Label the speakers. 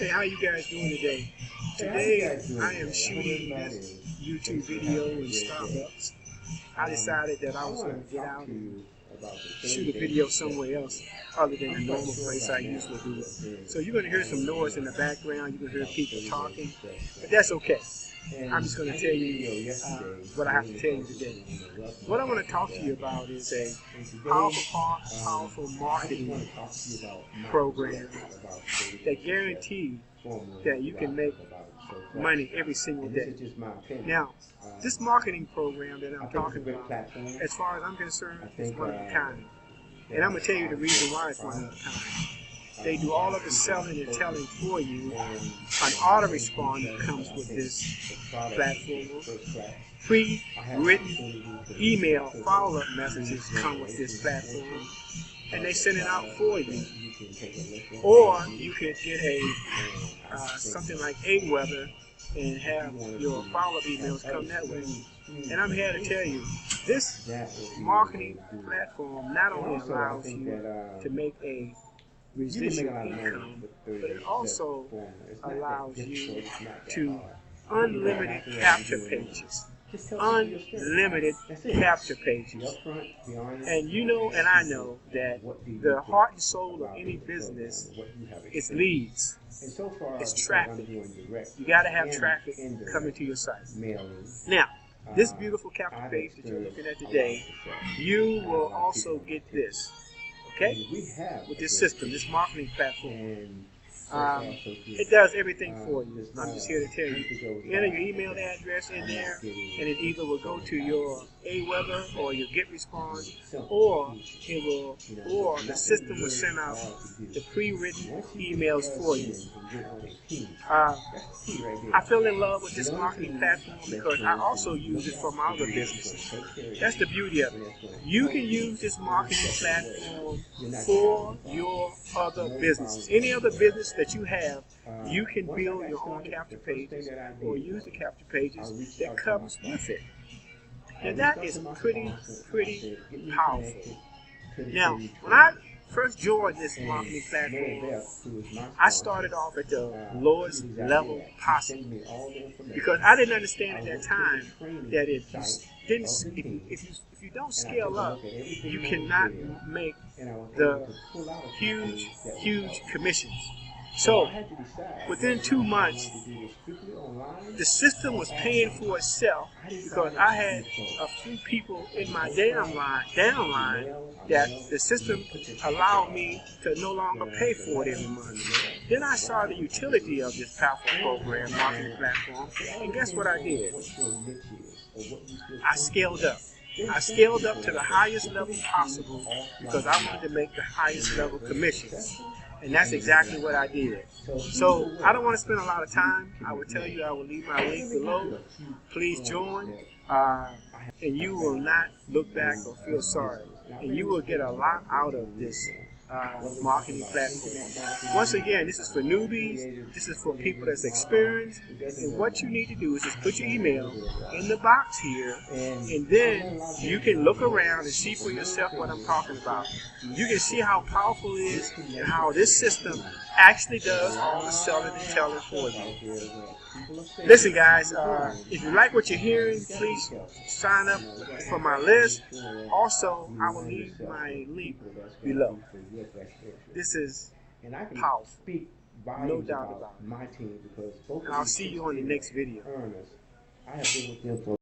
Speaker 1: Hey, how you guys doing today? Today I am shooting this YouTube video in Starbucks. I decided that I was going to get out and shoot a video somewhere else other than the normal place I usually do it. So you're going to hear some noise in the background. You're going to hear people talking, but that's okay. I'm just going to tell you what I have to tell you today. What I want to talk to you about is a powerful marketing program that guarantees that you can make money every single day. Now, this marketing program that I'm talking about, as far as I'm concerned, is one of a kind. And I'm going to tell you the reason why it's one of a kind. They do all of the selling and telling for you. An autoresponder comes with this platform. Pre-written email follow-up messages come with this platform, and they send it out for you. Or you could get a something like AWeather and have your follow-up emails come that way. And I'm here to tell you, this marketing platform not only allows you to make a residual income, but it also allows you to unlimited capture pages. Unlimited capture pages. And you know and I know that the heart and soul of any business is leads. It's traffic. You got to have traffic coming to your site. Now, this beautiful capture page that you're looking at today, you will also get this. Okay? With this system, this marketing platform. It does everything for you. I'm just here to tell you. Enter your email address in there, and it either will go to your AWeather or your GetResponse, or the system will send out the pre-written emails for you. I fell in love with this marketing platform because I also use it for my other businesses. That's the beauty of it. You can use this marketing platform for your other businesses. Any other business that you have, you can build your own capture pages or use the capture pages that comes with it. And that is pretty powerful. Now, when I first joined this marketing platform, I started off at the lowest level possible because I didn't understand at that time that if you don't scale up, you cannot make the huge commissions. So within 2 months, the system was paying for itself because I had a few people in my downline that the system allowed me to no longer pay for it every month. Then I saw the utility of this powerful program, marketing platform, and guess what I did? I scaled up. I scaled up to the highest level possible because I wanted to make the highest level commissions. And that's exactly what I did. So I don't want to spend a lot of time. I will tell you, I will leave my link below. Please join, and you will not look back or feel sorry. And you will get a lot out of this marketing platform. Once again, this is for newbies. This is for people that's experienced. And what you need to do is just put your email in the box here, and then you can look around and see for yourself what I'm talking about. You can see how powerful it is and how this system actually does all the selling and telling for you. Listen, guys, if you like what you're hearing, please sign up for my list. Also, I will leave my link below. This is powerful, no doubt about it. And I'll see you on the next video.